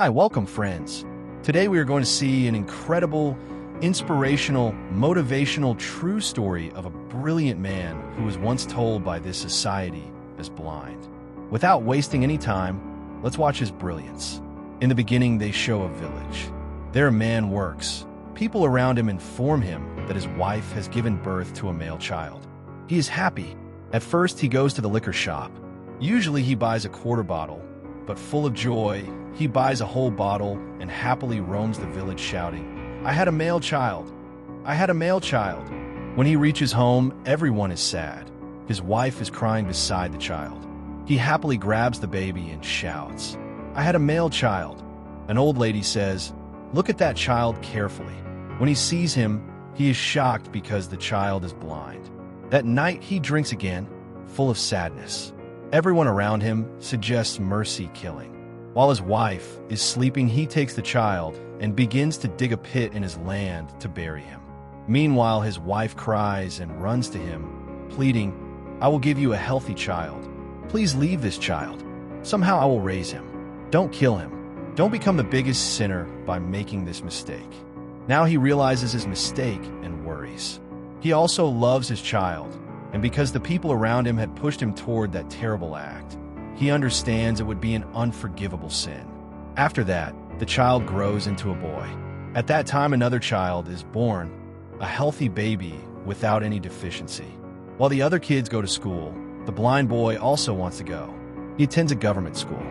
Hi, welcome friends. Today we are going to see an incredible, inspirational, motivational, true story of a brilliant man who was once told by this society as blind. Without wasting any time, let's watch his brilliance. In the beginning, they show a village. There a man works. People around him inform him that his wife has given birth to a male child. He is happy. At first, he goes to the liquor shop. Usually he buys a quarter bottle, but full of joy, he buys a whole bottle and happily roams the village shouting, "I had a male child! I had a male child!" When he reaches home, everyone is sad. His wife is crying beside the child. He happily grabs the baby and shouts, "I had a male child!" An old lady says, "Look at that child carefully." When he sees him, he is shocked because the child is blind. That night he drinks again, full of sadness. Everyone around him suggests mercy killing. While his wife is sleeping, he takes the child and begins to dig a pit in his land to bury him. Meanwhile, his wife cries and runs to him, pleading, "I will give you a healthy child. Please leave this child. Somehow I will raise him. Don't kill him. Don't become the biggest sinner by making this mistake." Now he realizes his mistake and worries. He also loves his child, and because the people around him had pushed him toward that terrible act, he understands it would be an unforgivable sin. After that, the child grows into a boy. At that time, another child is born, a healthy baby without any deficiency. While the other kids go to school, the blind boy also wants to go. He attends a government school.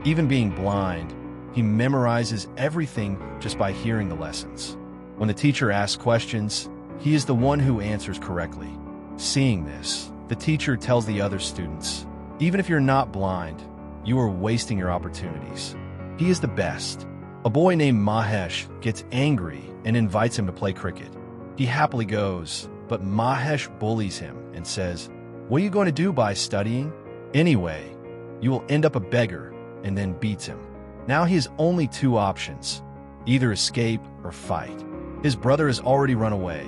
Even being blind, he memorizes everything just by hearing the lessons. When the teacher asks questions, he is the one who answers correctly. Seeing this, the teacher tells the other students, "Even if you're not blind, you are wasting your opportunities." He is the best. A boy named Mahesh gets angry and invites him to play cricket. He happily goes, but Mahesh bullies him and says, "What are you going to do by studying? Anyway, you will end up a beggar," and then beats him. Now he has only two options, either escape or fight. His brother has already run away,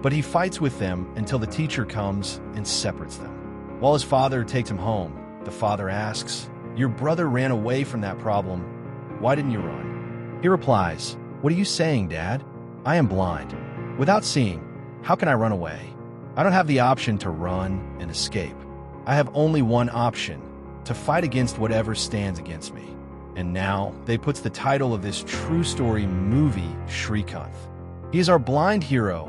but he fights with them until the teacher comes and separates them. While his father takes him home, the father asks, "Your brother ran away from that problem. Why didn't you run?" He replies, "What are you saying, Dad? I am blind. Without seeing, how can I run away? I don't have the option to run and escape. I have only one option, to fight against whatever stands against me." And now they puts the title of this true story movie, Srikanth. He is our blind hero.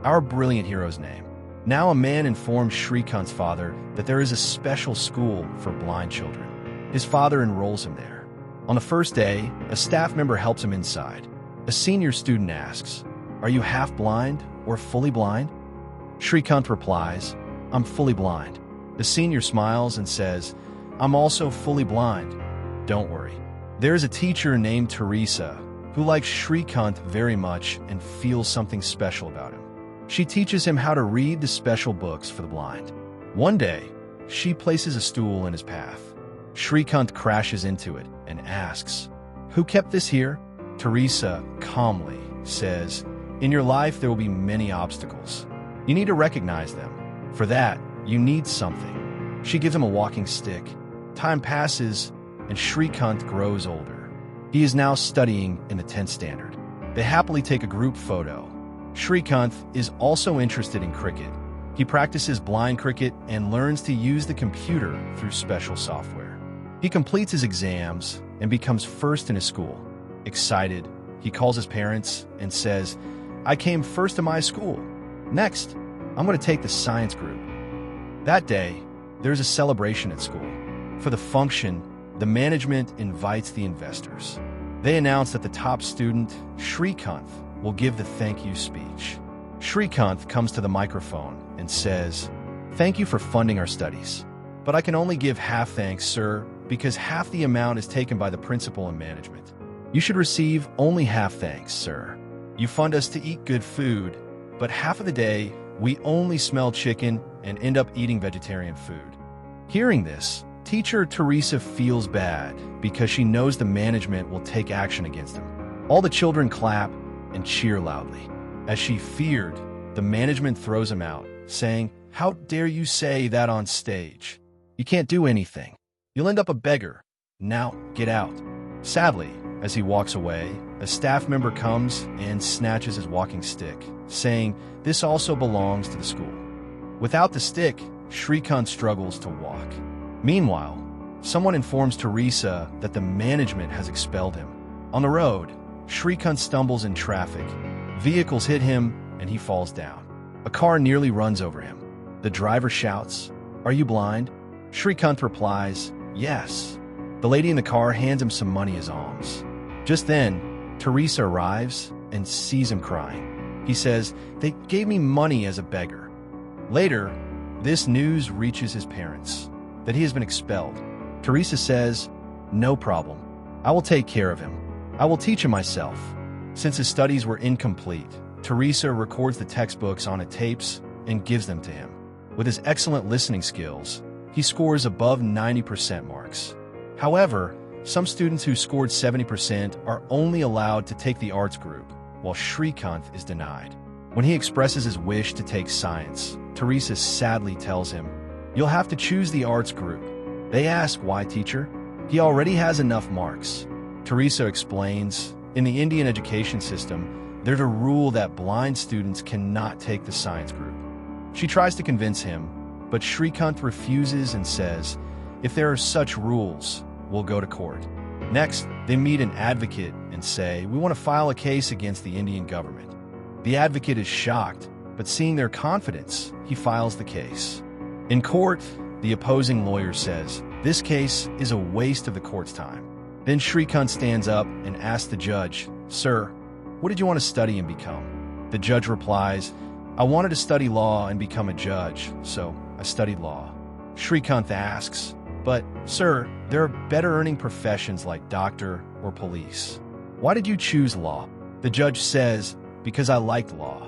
Our brilliant hero's name. Now a man informs Srikanth's father that there is a special school for blind children. His father enrolls him there. On the first day, a staff member helps him inside. A senior student asks, "Are you half blind or fully blind?" Srikanth replies, "I'm fully blind." The senior smiles and says, "I'm also fully blind. Don't worry." There is a teacher named Teresa who likes Srikanth very much and feels something special about him. She teaches him how to read the special books for the blind. One day, she places a stool in his path. Srikanth crashes into it and asks, "Who kept this here?" Teresa calmly says, "In your life there will be many obstacles. You need to recognize them. For that, you need something." She gives him a walking stick. Time passes, and Srikanth grows older. He is now studying in the 10th standard. They happily take a group photo. Srikanth is also interested in cricket. He practices blind cricket and learns to use the computer through special software. He completes his exams and becomes first in his school. Excited, he calls his parents and says, "I came first in my school. Next, I'm going to take the science group." That day, there's a celebration at school. For the function, the management invites the investors. They announce that the top student, Srikanth, will give the thank you speech. Srikanth comes to the microphone and says, "Thank you for funding our studies. But I can only give half thanks, sir, because half the amount is taken by the principal and management. You should receive only half thanks, sir. You fund us to eat good food, but half of the day, we only smell chicken and end up eating vegetarian food." Hearing this, teacher Teresa feels bad because she knows the management will take action against him. All the children clap and cheer loudly. As she feared, the management throws him out, saying, "How dare you say that on stage? You can't do anything. You'll end up a beggar. Now, get out. Sadly, as he walks away, a staff member comes and snatches his walking stick, saying this also belongs to the school. Without the stick, Srikanth struggles to walk. Meanwhile, someone informs Teresa that the management has expelled him. On the road, Srikanth stumbles in traffic. Vehicles hit him and he falls down. A car nearly runs over him. The driver shouts, "Are you blind?" Srikanth replies, "Yes." The lady in the car hands him some money as alms. Just then, Teresa arrives and sees him crying. He says, "They gave me money as a beggar." Later, this news reaches his parents, that he has been expelled. Teresa says, "No problem. I will take care of him. I will teach him myself." Since his studies were incomplete, Teresa records the textbooks on tapes and gives them to him. With his excellent listening skills, he scores above 90% marks. However, some students who scored 70% are only allowed to take the arts group, while Srikanth is denied. When he expresses his wish to take science, Teresa sadly tells him, "You'll have to choose the arts group." They ask, "Why, teacher?" He already has enough marks. Teresa explains, in the Indian education system, there's a rule that blind students cannot take the science group. She tries to convince him, but Srikanth refuses and says, "If there are such rules, we'll go to court." Next, they meet an advocate and say, "We want to file a case against the Indian government." The advocate is shocked, but seeing their confidence, he files the case. In court, the opposing lawyer says, "This case is a waste of the court's time." Then Srikanth stands up and asks the judge, "Sir, what did you want to study and become?" The judge replies, "I wanted to study law and become a judge, so I studied law." Srikanth asks, "But, sir, there are better earning professions like doctor or police. Why did you choose law?" The judge says, "Because I liked law."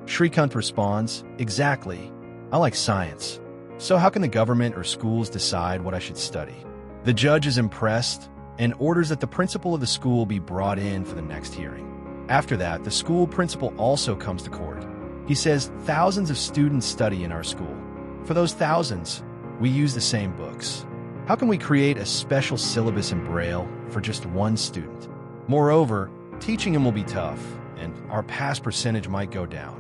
Srikanth responds, "Exactly. I like science. So how can the government or schools decide what I should study?" The judge is impressed and orders that the principal of the school be brought in for the next hearing. After that, the school principal also comes to court. He says, "Thousands of students study in our school. For those thousands, we use the same books. How can we create a special syllabus in Braille for just one student? Moreover, teaching him will be tough, and our pass percentage might go down."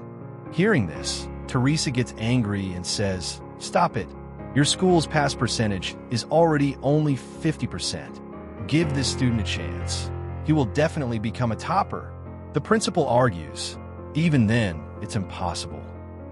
Hearing this, Teresa gets angry and says, "Stop it. Your school's pass percentage is already only 50%. Give this student a chance. He will definitely become a topper." The principal argues, "Even then, it's impossible.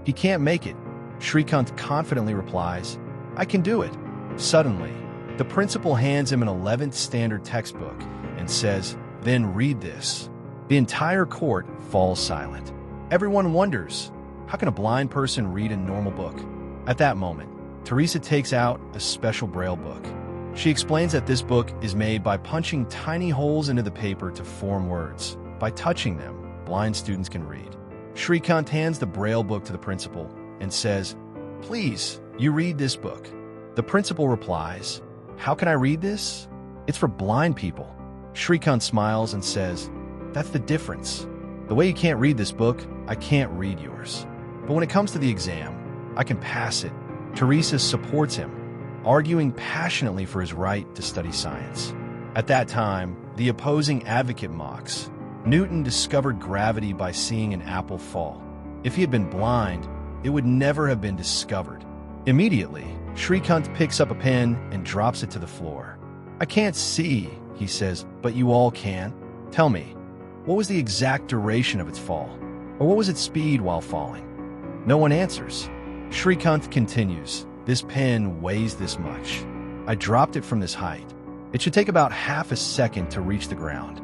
He can't make it." Srikanth confidently replies, "I can do it." Suddenly, the principal hands him an 11th standard textbook and says, "Then read this." The entire court falls silent. Everyone wonders, how can a blind person read a normal book? At that moment, Teresa takes out a special Braille book. She explains that this book is made by punching tiny holes into the paper to form words. By touching them, blind students can read. Srikanth hands the Braille book to the principal and says, "Please, you read this book." The principal replies, "How can I read this? It's for blind people." Srikanth smiles and says, "That's the difference. The way you can't read this book, I can't read yours. But when it comes to the exam, I can pass it." Teresa supports him, arguing passionately for his right to study science. At that time, the opposing advocate mocks, "Newton discovered gravity by seeing an apple fall. If he had been blind, it would never have been discovered." Immediately, Srikanth picks up a pen and drops it to the floor. "I can't see," he says, "but you all can. Tell me, what was the exact duration of its fall? Or what was its speed while falling?" No one answers. Srikanth continues, "This pen weighs this much. I dropped it from this height. It should take about half a second to reach the ground."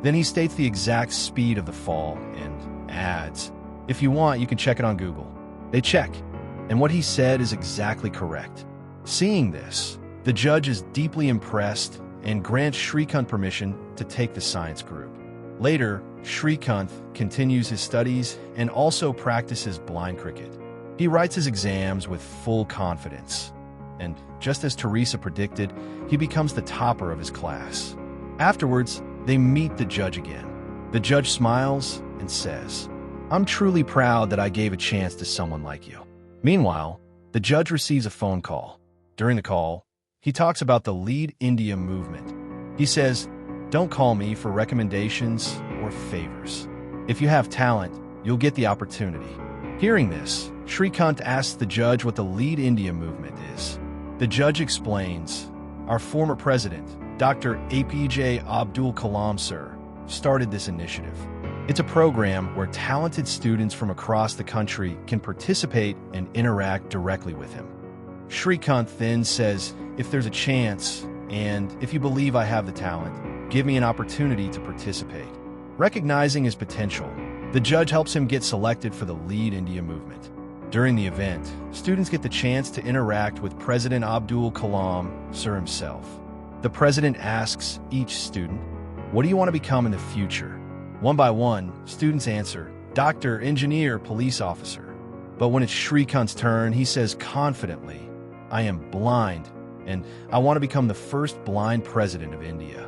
Then he states the exact speed of the fall and adds, "If you want, you can check it on Google." They check, and what he said is exactly correct. Seeing this, the judge is deeply impressed and grants Srikanth permission to take the science group. Later, Srikanth continues his studies and also practices blind cricket. He writes his exams with full confidence, and just as Teresa predicted, he becomes the topper of his class. Afterwards, they meet the judge again. The judge smiles and says, "I'm truly proud that I gave a chance to someone like you." Meanwhile, the judge receives a phone call. During the call, he talks about the Lead India movement He says, "Don't call me for recommendations or favors. If you have talent, you'll get the opportunity." Hearing this, Srikanth asks the judge what the Lead India movement is. The judge explains, "Our former president, Dr. APJ Abdul Kalam sir, started this initiative. It's a program where talented students from across the country can participate and interact directly with him." Srikanth then says, "If there's a chance, and if you believe I have the talent, give me an opportunity to participate." Recognizing his potential, the judge helps him get selected for the Lead India movement. During the event, students get the chance to interact with President Abdul Kalam sir himself. The president asks each student, "What do you want to become in the future?" One by one, students answer, "Doctor, engineer, police officer." But when it's Srikanth's turn, he says confidently, "I am blind, and I want to become the first blind president of India."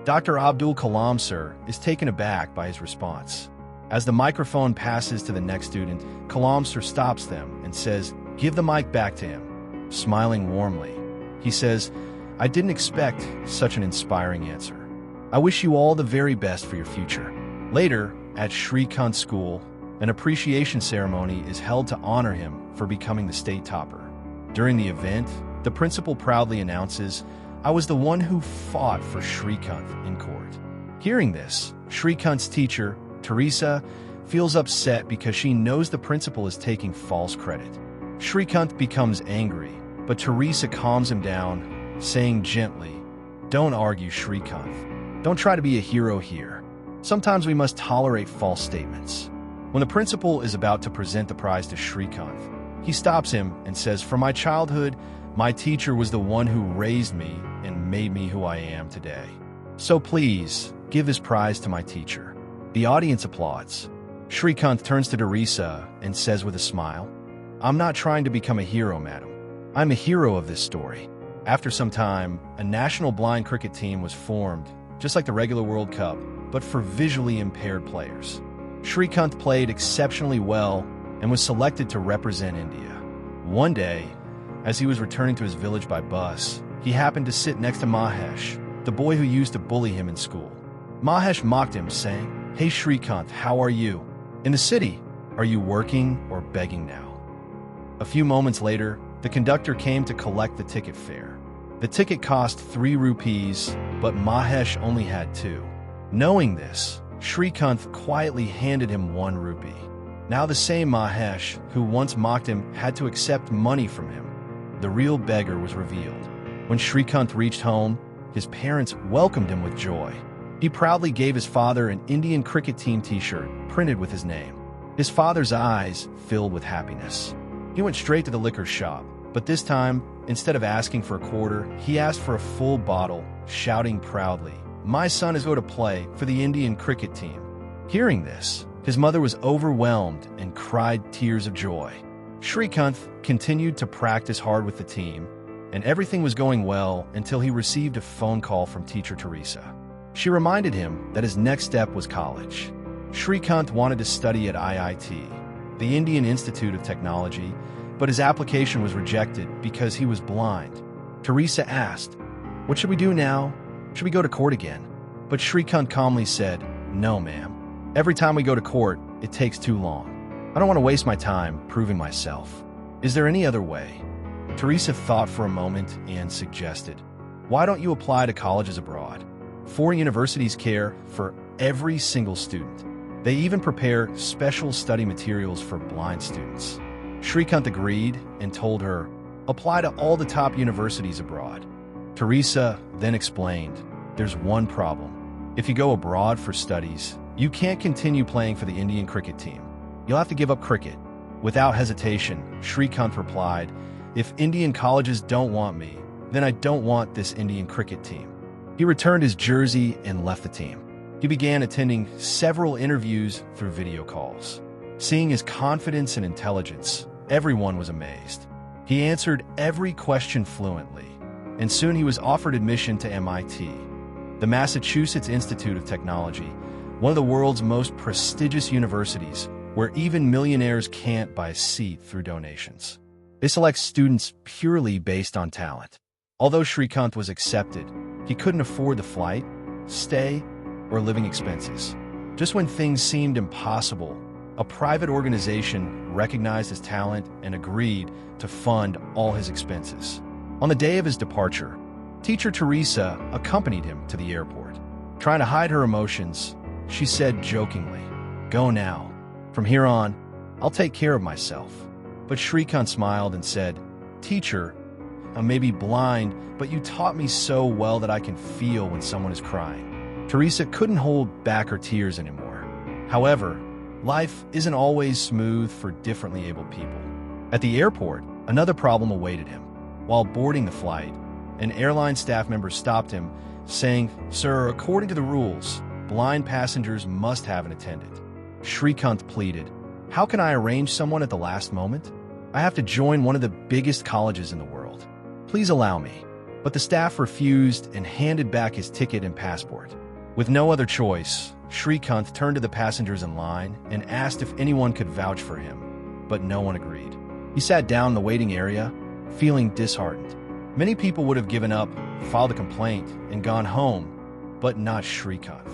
Dr. Abdul Kalam sir is taken aback by his response. As the microphone passes to the next student, Kalam sir stops them and says, "Give the mic back to him." Smiling warmly, he says, "I didn't expect such an inspiring answer. I wish you all the very best for your future." Later, at Srikanth's school, an appreciation ceremony is held to honor him for becoming the state topper. During the event, the principal proudly announces, "I was the one who fought for Srikanth in court." Hearing this, Srikanth's teacher, Teresa, feels upset because she knows the principal is taking false credit. Srikanth becomes angry, but Teresa calms him down, saying gently, "Don't argue, Srikanth. Don't try to be a hero here. Sometimes we must tolerate false statements." When the principal is about to present the prize to Srikanth, he stops him and says, "For my childhood, my teacher was the one who raised me and made me who I am today. So please, give this prize to my teacher." The audience applauds. Srikanth turns to Teresa and says with a smile, "I'm not trying to become a hero, madam. I'm a hero of this story." After some time, a national blind cricket team was formed, just like the regular World Cup, but for visually impaired players. Srikanth played exceptionally well and was selected to represent India. One day, as he was returning to his village by bus, he happened to sit next to Mahesh, the boy who used to bully him in school. Mahesh mocked him, saying, "Hey Srikanth, how are you? In the city, are you working or begging now?" A few moments later, the conductor came to collect the ticket fare. The ticket cost 3 rupees, but Mahesh only had 2. Knowing this, Srikanth quietly handed him 1 rupee. Now the same Mahesh, who once mocked him, had to accept money from him. The real beggar was revealed. When Srikanth reached home, his parents welcomed him with joy. He proudly gave his father an Indian cricket team t-shirt printed with his name. His father's eyes filled with happiness. He went straight to the liquor shop, but this time, instead of asking for a quarter, he asked for a full bottle, shouting proudly, "My son is going to play for the Indian cricket team." Hearing this, his mother was overwhelmed and cried tears of joy. Srikanth continued to practice hard with the team, and everything was going well until he received a phone call from teacher Teresa. She reminded him that his next step was college. Srikanth wanted to study at IIT, the Indian Institute of Technology, but his application was rejected because he was blind. Teresa asked, "What should we do now? Should we go to court again?" But Srikanth calmly said, "No, ma'am. Every time we go to court, it takes too long. I don't want to waste my time proving myself. Is there any other way?" Teresa thought for a moment and suggested, "Why don't you apply to colleges abroad? 4 universities care for every single student. They even prepare special study materials for blind students." Srikanth agreed and told her, "Apply to all the top universities abroad." Teresa then explained, "There's one problem. If you go abroad for studies, you can't continue playing for the Indian cricket team. You'll have to give up cricket." Without hesitation, Srikanth replied, "If Indian colleges don't want me, then I don't want this Indian cricket team." He returned his jersey and left the team. He began attending several interviews through video calls. Seeing his confidence and intelligence, everyone was amazed. He answered every question fluently, and soon he was offered admission to MIT, the Massachusetts Institute of Technology, one of the world's most prestigious universities, where even millionaires can't buy a seat through donations. They select students purely based on talent. Although Srikanth was accepted, He couldn't afford the flight, stay, or living expenses. Just when things seemed impossible, a private organization recognized his talent and agreed to fund all his expenses. On the day of his departure, teacher Teresa accompanied him to the airport. Trying to hide her emotions, she said jokingly, "Go now. From here on, I'll take care of myself." But Srikanth smiled and said, "Teacher, I may be blind, but you taught me so well that I can feel when someone is crying." Teresa couldn't hold back her tears anymore. However, life isn't always smooth for differently abled people. At the airport, another problem awaited him. While boarding the flight, an airline staff member stopped him, saying, "Sir, according to the rules, blind passengers must have an attendant." Srikanth pleaded, "How can I arrange someone at the last moment? I have to join one of the biggest colleges in the world. Please allow me." But the staff refused and handed back his ticket and passport. With no other choice, Srikanth turned to the passengers in line and asked if anyone could vouch for him, but no one agreed. He sat down in the waiting area, feeling disheartened. Many people would have given up, filed a complaint, and gone home, but not Srikanth.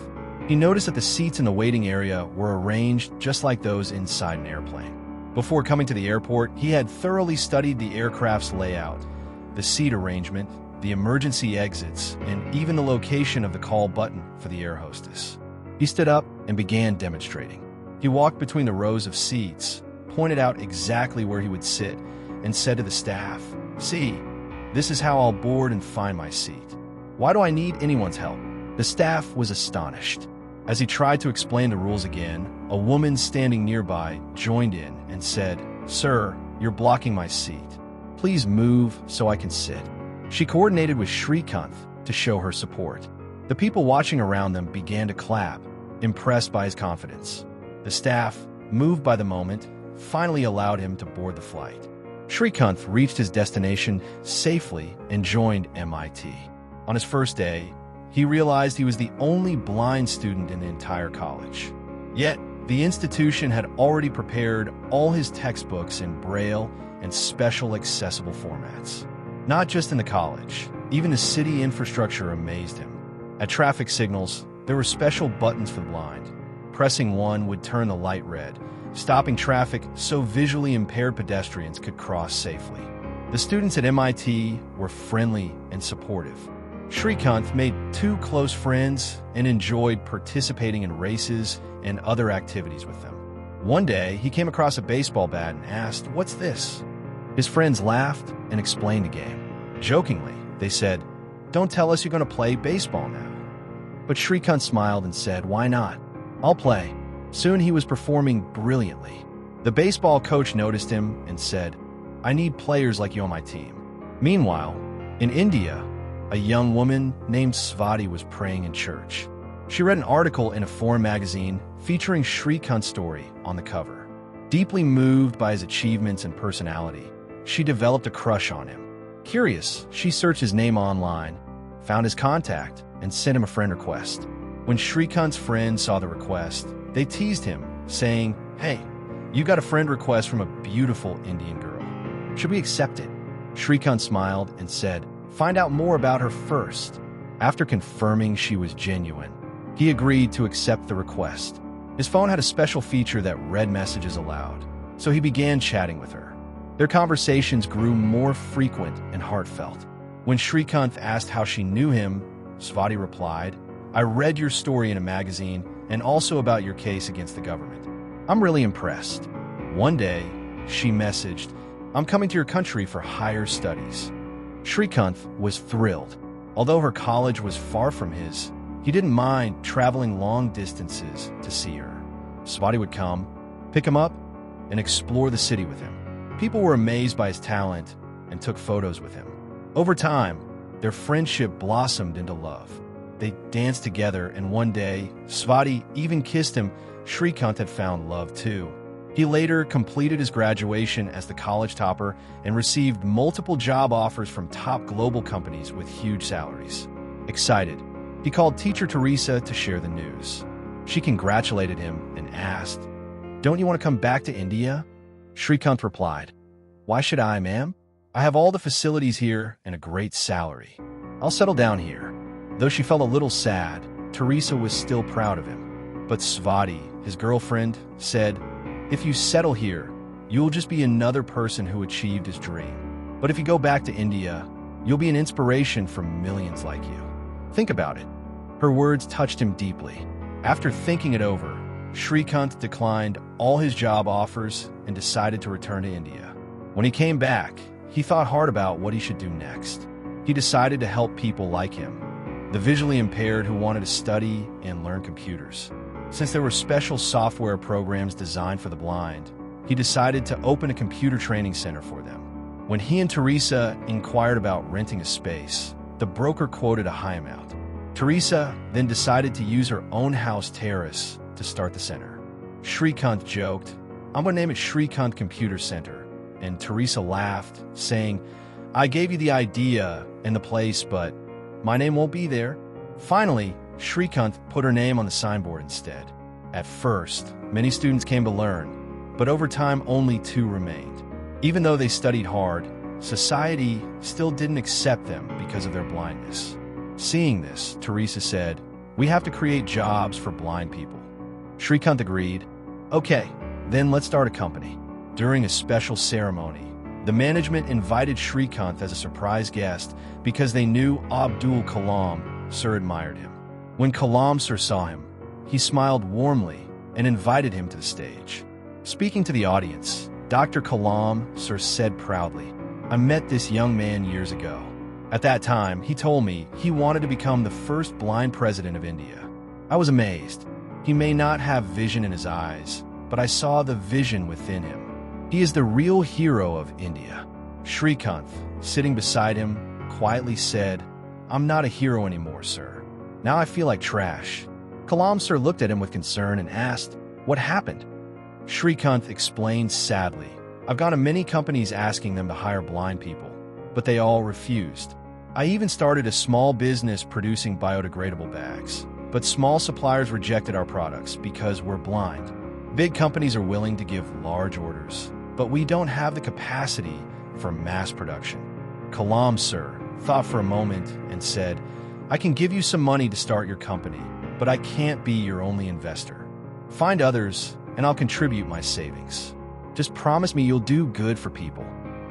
He noticed that the seats in the waiting area were arranged just like those inside an airplane. Before coming to the airport, he had thoroughly studied the aircraft's layout, the seat arrangement, the emergency exits, and even the location of the call button for the air hostess. He stood up and began demonstrating. He walked between the rows of seats, pointed out exactly where he would sit, and said to the staff, "See, this is how I'll board and find my seat. Why do I need anyone's help?" The staff was astonished. As he tried to explain the rules again, a woman standing nearby joined in and said, "Sir, you're blocking my seat. Please move so I can sit." She coordinated with Srikanth to show her support. The people watching around them began to clap, impressed by his confidence. The staff, moved by the moment, finally allowed him to board the flight. Srikanth reached his destination safely and joined MIT. On his first day, he realized he was the only blind student in the entire college. Yet, the institution had already prepared all his textbooks in Braille and special accessible formats. Not just in the college, even the city infrastructure amazed him. At traffic signals, there were special buttons for the blind. Pressing one would turn the light red, stopping traffic so visually impaired pedestrians could cross safely. The students at MIT were friendly and supportive. Srikanth made 2 close friends and enjoyed participating in races and other activities with them. One day, he came across a baseball bat and asked, "What's this?" His friends laughed and explained the game. Jokingly, they said, "Don't tell us you're going to play baseball now." But Srikanth smiled and said, "Why not? I'll play." Soon he was performing brilliantly. The baseball coach noticed him and said, "I need players like you on my team." Meanwhile, in India, a young woman named Swati was praying in church. She read an article in a foreign magazine featuring Srikanth's story on the cover. Deeply moved by his achievements and personality, she developed a crush on him. Curious, she searched his name online, found his contact, and sent him a friend request. When Srikanth's friends saw the request, they teased him, saying, "Hey, you got a friend request from a beautiful Indian girl. Should we accept it?" Srikanth smiled and said, "Find out more about her first." After confirming she was genuine, he agreed to accept the request. His phone had a special feature that read messages aloud, so he began chatting with her. Their conversations grew more frequent and heartfelt. When Srikanth asked how she knew him, Swati replied, "I read your story in a magazine and also about your case against the government. I'm really impressed." One day, she messaged, "I'm coming to your country for higher studies." Srikanth was thrilled. Although her college was far from his, he didn't mind traveling long distances to see her. Swati would come, pick him up, and explore the city with him. People were amazed by his talent and took photos with him. Over time, their friendship blossomed into love. They danced together, and one day, Swati even kissed him. Srikanth had found love too. He later completed his graduation as the college topper and received multiple job offers from top global companies with huge salaries. Excited, he called teacher Teresa to share the news. She congratulated him and asked, "Don't you want to come back to India?" Srikanth replied, "Why should I, ma'am? I have all the facilities here and a great salary. I'll settle down here." Though she felt a little sad, Teresa was still proud of him. But Svati, his girlfriend, said, "If you settle here, you'll just be another person who achieved his dream. But if you go back to India, you'll be an inspiration for millions like you. Think about it." Her words touched him deeply. After thinking it over, Srikanth declined all his job offers and decided to return to India. When he came back, he thought hard about what he should do next. He decided to help people like him, the visually impaired who wanted to study and learn computers. Since there were special software programs designed for the blind, he decided to open a computer training center for them. When he and Teresa inquired about renting a space, the broker quoted a high amount. Teresa then decided to use her own house terrace to start the center. Srikanth joked, "I'm going to name it Srikanth Computer Center," and Teresa laughed, saying, "I gave you the idea and the place, but my name won't be there." Finally, Srikanth put her name on the signboard instead. At first, many students came to learn, but over time only 2 remained. Even though they studied hard, society still didn't accept them because of their blindness. Seeing this, Teresa said, "We have to create jobs for blind people." Srikanth agreed. "Okay, then let's start a company." During a special ceremony, the management invited Srikanth as a surprise guest because they knew Abdul Kalam Sir admired him. When Kalam Sir saw him, he smiled warmly and invited him to the stage. Speaking to the audience, Dr. Kalam Sir said proudly, "I met this young man years ago. At that time, he told me he wanted to become the first blind president of India. I was amazed. He may not have vision in his eyes, but I saw the vision within him. He is the real hero of India." Srikanth, sitting beside him, quietly said, "I'm not a hero anymore, sir. Now I feel like trash." Kalam Sir looked at him with concern and asked, "What happened?" Srikanth explained sadly, "I've gone to many companies asking them to hire blind people, but they all refused. I even started a small business producing biodegradable bags, but small suppliers rejected our products because we're blind. Big companies are willing to give large orders, but we don't have the capacity for mass production." Kalam Sir thought for a moment and said, "I can give you some money to start your company, but I can't be your only investor. Find others, and I'll contribute my savings. Just promise me you'll do good for people."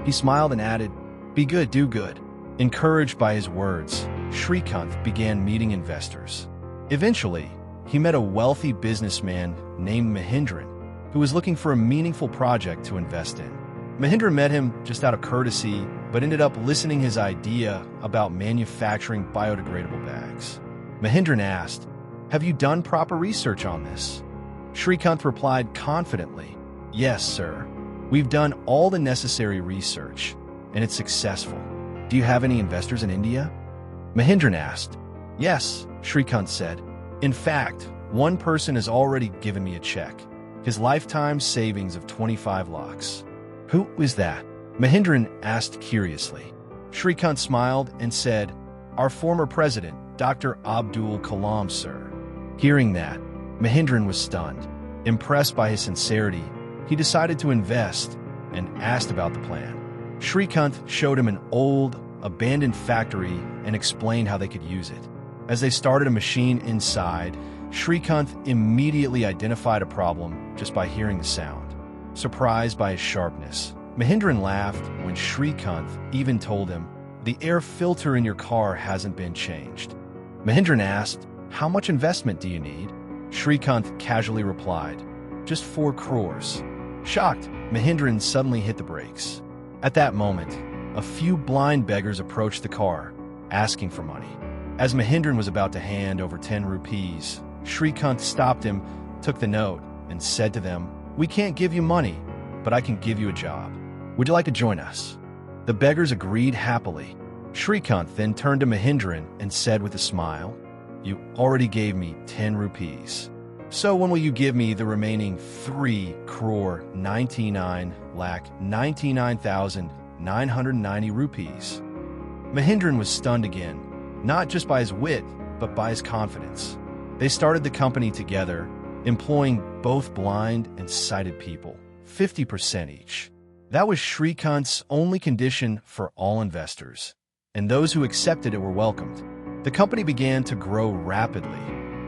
He smiled and added, "Be good, do good." Encouraged by his words, Srikanth began meeting investors. Eventually, he met a wealthy businessman named Mahindran, who was looking for a meaningful project to invest in. Mahindran met him just out of courtesy, but ended up listening his idea about manufacturing biodegradable bags. Mahindran asked, "Have you done proper research on this?" Srikanth replied confidently, "Yes, sir. We've done all the necessary research, and it's successful. Do you have any investors in India?" Mahindran asked. "Yes," Srikanth said. "In fact, one person has already given me a check. His lifetime savings of 25 lakhs. "Who is that?" Mahindran asked curiously. Srikanth smiled and said, "Our former president, Dr. Abdul Kalam Sir." Hearing that, Mahindran was stunned. Impressed by his sincerity, he decided to invest and asked about the plan. Srikanth showed him an old, abandoned factory and explained how they could use it. As they started a machine inside, Srikanth immediately identified a problem just by hearing the sound. Surprised by his sharpness, Mahindran laughed when Srikanth even told him, "The air filter in your car hasn't been changed." Mahindran asked, "How much investment do you need?" Srikanth casually replied, "Just 4 crores. Shocked, Mahindran suddenly hit the brakes. At that moment, a few blind beggars approached the car, asking for money. As Mahindran was about to hand over 10 rupees, Srikanth stopped him, took the note, and said to them, "We can't give you money, but I can give you a job. Would you like to join us?" The beggars agreed happily. Srikanth then turned to Mahindran and said with a smile, "You already gave me 10 rupees. So when will you give me the remaining 3 crore 99 lakh 99,990 rupees?" Mahindran was stunned again, not just by his wit, but by his confidence. They started the company together, employing both blind and sighted people, 50% each. That was Srikanth's only condition for all investors, and those who accepted it were welcomed. The company began to grow rapidly,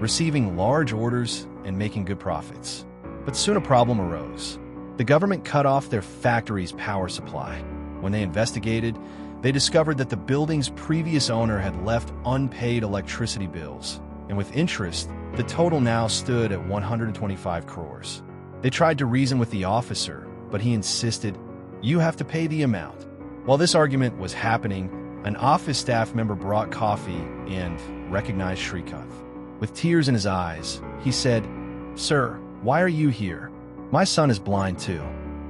receiving large orders and making good profits. But soon a problem arose. The government cut off their factory's power supply. When they investigated, they discovered that the building's previous owner had left unpaid electricity bills, and with interest, the total now stood at 125 crores. They tried to reason with the officer, but he insisted, "You have to pay the amount." While this argument was happening, an office staff member brought coffee and recognized Srikanth. With tears in his eyes, he said, "Sir, why are you here? My son is blind too.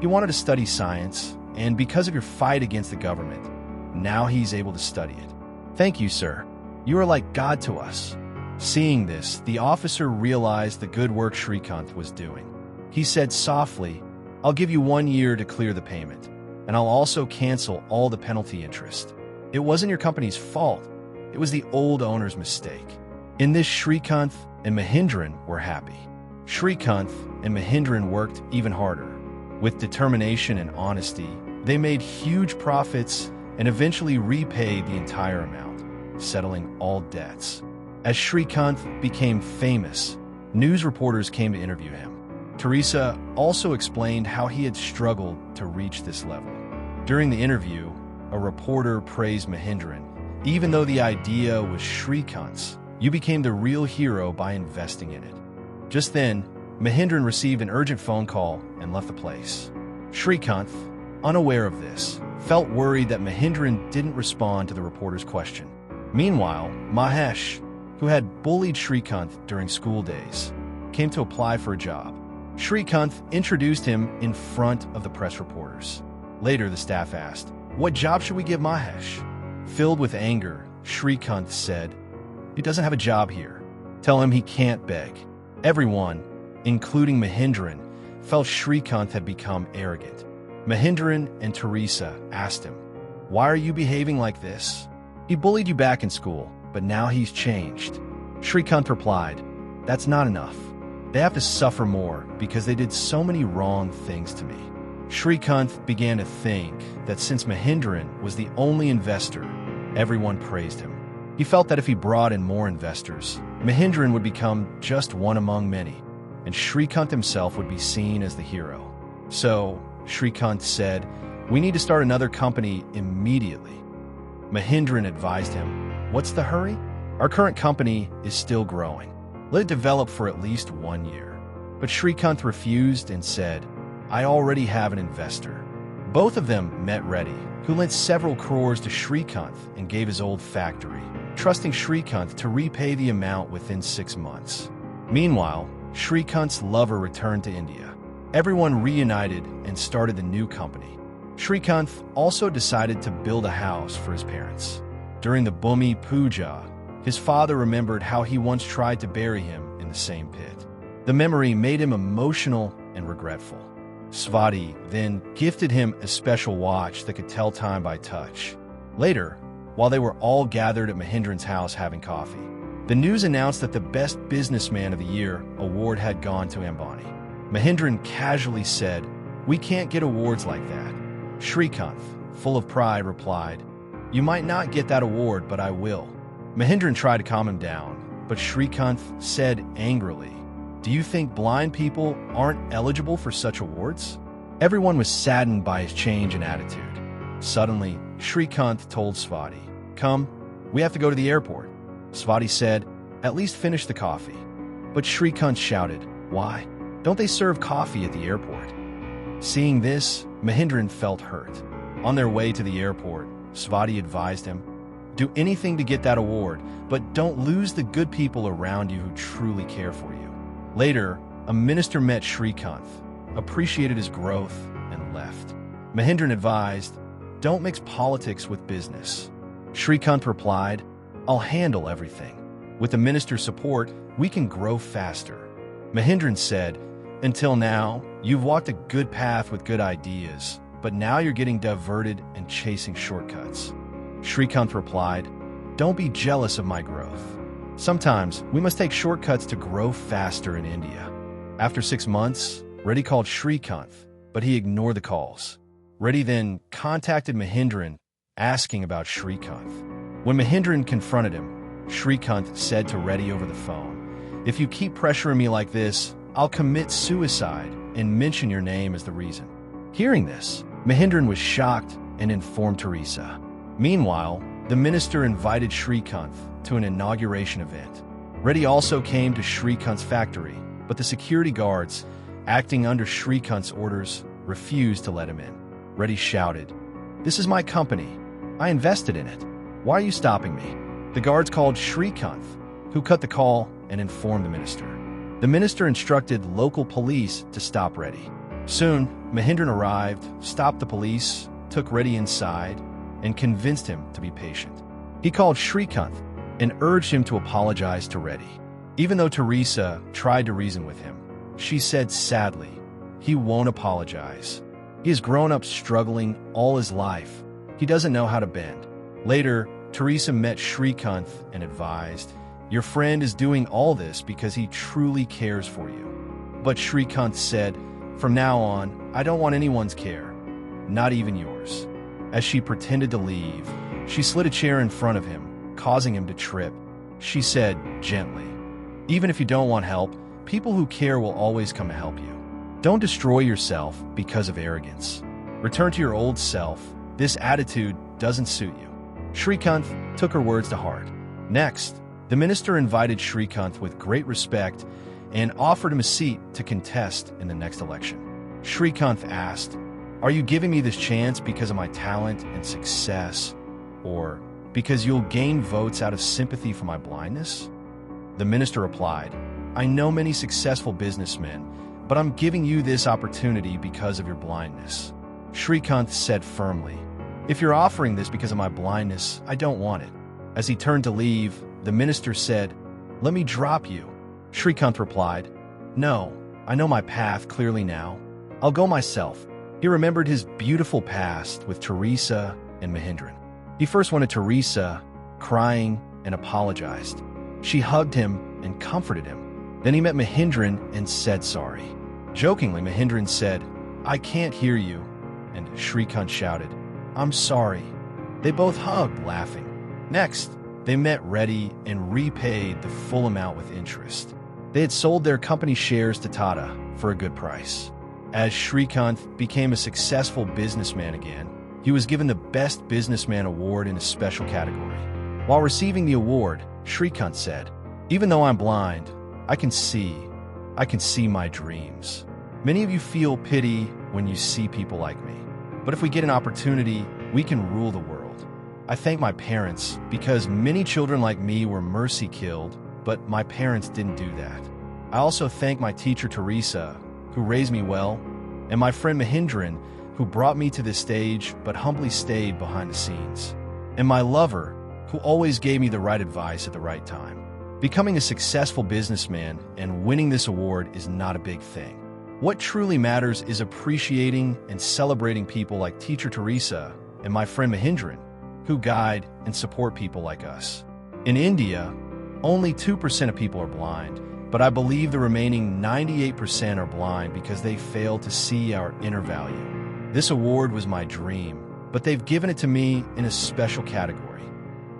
He wanted to study science, and because of your fight against the government, now he's able to study it. Thank you, sir. You are like God to us." Seeing this, the officer realized the good work Srikanth was doing. He said softly, "I'll give you 1 year to clear the payment, and I'll also cancel all the penalty interest. It wasn't your company's fault. It was the old owner's mistake." In this, Srikanth and Mahindran were happy. Srikanth and Mahindran worked even harder. With determination and honesty, they made huge profits and eventually repaid the entire amount, settling all debts. As Srikanth became famous, news reporters came to interview him. Teresa also explained how he had struggled to reach this level. During the interview, a reporter praised Mahindran. "Even though the idea was Srikanth's, you became the real hero by investing in it." Just then, Mahindran received an urgent phone call and left the place. Srikanth, unaware of this, felt worried that Mahindran didn't respond to the reporter's question. Meanwhile, Mahesh, who had bullied Srikanth during school days, came to apply for a job. Srikanth introduced him in front of the press reporters. Later, the staff asked, "What job should we give Mahesh?" Filled with anger, Srikanth said, "He doesn't have a job here. Tell him he can't beg." Everyone, including Mahindran, felt Srikanth had become arrogant. Mahindran and Teresa asked him, "Why are you behaving like this? He bullied you back in school, but now he's changed." Srikanth replied, "That's not enough. They have to suffer more because they did so many wrong things to me." Srikanth began to think that since Mahindran was the only investor, everyone praised him. He felt that if he brought in more investors, Mahindran would become just one among many, and Srikanth himself would be seen as the hero. So, Srikanth said, "We need to start another company immediately." Mahindran advised him, "What's the hurry? Our current company is still growing. Let it develop for at least 1 year." But Srikanth refused and said, "I already have an investor." Both of them met Reddy, who lent several crores to Srikanth and gave his old factory, trusting Srikanth to repay the amount within 6 months. Meanwhile, Srikanth's lover returned to India. Everyone reunited and started the new company. Srikanth also decided to build a house for his parents. During the Bhumi Puja, his father remembered how he once tried to bury him in the same pit. The memory made him emotional and regretful. Swati then gifted him a special watch that could tell time by touch. Later, while they were all gathered at Mahindran's house having coffee, the news announced that the Best Businessman of the Year award had gone to Ambani. Mahindran casually said, "We can't get awards like that." Srikanth, full of pride, replied, "You might not get that award, but I will." Mahindran tried to calm him down, but Srikanth said angrily, "Do you think blind people aren't eligible for such awards?" Everyone was saddened by his change in attitude. Suddenly, Srikanth told Swati, "Come, we have to go to the airport." Swati said, "At least finish the coffee." But Srikanth shouted, "Why? Don't they serve coffee at the airport?" Seeing this, Mahindran felt hurt. On their way to the airport, Swati advised him, "Do anything to get that award, but don't lose the good people around you who truly care for you." Later, a minister met Srikanth, appreciated his growth, and left. Mahindran advised, "Don't mix politics with business." Srikanth replied, "I'll handle everything. With the minister's support, we can grow faster." Mahindran said, "Until now, you've walked a good path with good ideas, but now you're getting diverted and chasing shortcuts." Srikanth replied, "Don't be jealous of my growth. Sometimes we must take shortcuts to grow faster in India." After 6 months, Reddy called Srikanth, but he ignored the calls. Reddy then contacted Mahindran, asking about Srikanth. When Mahindran confronted him, Srikanth said to Reddy over the phone. "If you keep pressuring me like this, I'll commit suicide and mention your name as the reason." Hearing this, Mahindran was shocked and informed Teresa. Meanwhile, the minister invited Srikanth to an inauguration event. Reddy also came to Srikanth's factory, but the security guards, acting under Srikanth's orders, refused to let him in. Reddy shouted, "This is my company. I invested in it. Why are you stopping me?" The guards called Srikanth, who cut the call and informed the minister. The minister instructed local police to stop Reddy. Soon, Mahindran arrived, stopped the police, took Reddy inside, and convinced him to be patient. He called Srikanth and urged him to apologize to Reddy. Even though Teresa tried to reason with him, she said sadly, "He won't apologize. He has grown up struggling all his life. He doesn't know how to bend." Later, Teresa met Srikanth and advised, "Your friend is doing all this because he truly cares for you." But Srikanth said, "From now on, I don't want anyone's care, not even yours." As she pretended to leave, she slid a chair in front of him, causing him to trip. She said gently, "Even if you don't want help, people who care will always come to help you. Don't destroy yourself because of arrogance. Return to your old self. This attitude doesn't suit you." Srikanth took her words to heart. Next, the minister invited Srikanth with great respect and offered him a seat to contest in the next election. Srikanth asked, "Are you giving me this chance because of my talent and success, or because you'll gain votes out of sympathy for my blindness?" The minister replied, "I know many successful businessmen, but I'm giving you this opportunity because of your blindness." Srikanth said firmly, "If you're offering this because of my blindness, I don't want it." As he turned to leave, the minister said, "Let me drop you." Srikanth replied, "No, I know my path clearly now. I'll go myself." He remembered his beautiful past with Teresa and Mahindran. He first went to Teresa, crying, and apologized. She hugged him and comforted him. Then he met Mahindran and said sorry. Jokingly, Mahindran said, "I can't hear you," and Srikanth shouted, "I'm sorry." They both hugged, laughing. Next, they met Reddy and repaid the full amount with interest. They had sold their company shares to Tata for a good price. As Srikanth became a successful businessman again, he was given the Best Businessman Award in a special category. While receiving the award, Srikanth said, "Even though I'm blind, I can see my dreams." Many of you feel pity when you see people like me. But if we get an opportunity, we can rule the world. I thank my parents because many children like me were mercy killed, but my parents didn't do that. I also thank my teacher Teresa, who raised me well, and my friend Mahindran, who brought me to this stage but humbly stayed behind the scenes, and my lover, who always gave me the right advice at the right time. Becoming a successful businessman and winning this award is not a big thing. What truly matters is appreciating and celebrating people like Teacher Teresa and my friend Mahindran, who guide and support people like us. In India, only 2% of people are blind, but I believe the remaining 98% are blind because they fail to see our inner value. This award was my dream, but they've given it to me in a special category.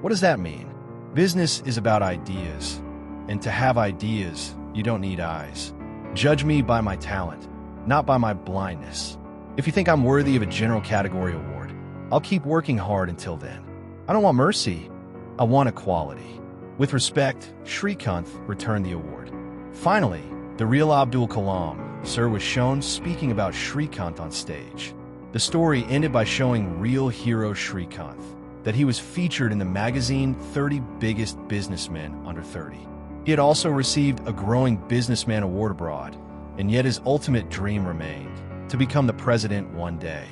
What does that mean? Business is about ideas, and to have ideas, you don't need eyes. Judge me by my talent, not by my blindness. If you think I'm worthy of a general category award, I'll keep working hard until then. I don't want mercy, I want equality. With respect, Srikanth returned the award. Finally, the real Abdul Kalam, sir, was shown speaking about Srikanth on stage. The story ended by showing real hero Srikanth, that he was featured in the magazine 30 Biggest Businessmen Under 30. He had also received a growing businessman award abroad, and yet his ultimate dream remained, to become the president one day.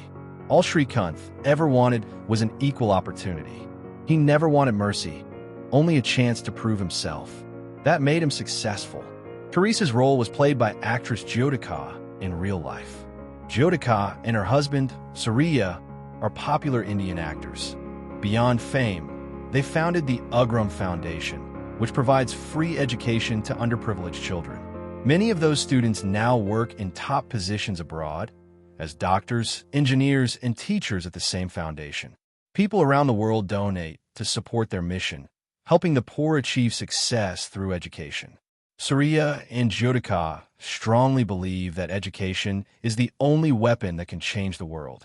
All Srikanth ever wanted was an equal opportunity. He never wanted mercy, only a chance to prove himself. That made him successful. Teresa's role was played by actress Jyotika in real life. Jyotika and her husband, Surya, are popular Indian actors. Beyond fame, they founded the Ugram Foundation, which provides free education to underprivileged children. Many of those students now work in top positions abroad as doctors, engineers, and teachers at the same foundation. People around the world donate to support their mission, helping the poor achieve success through education. Surya and Jyotika strongly believe that education is the only weapon that can change the world.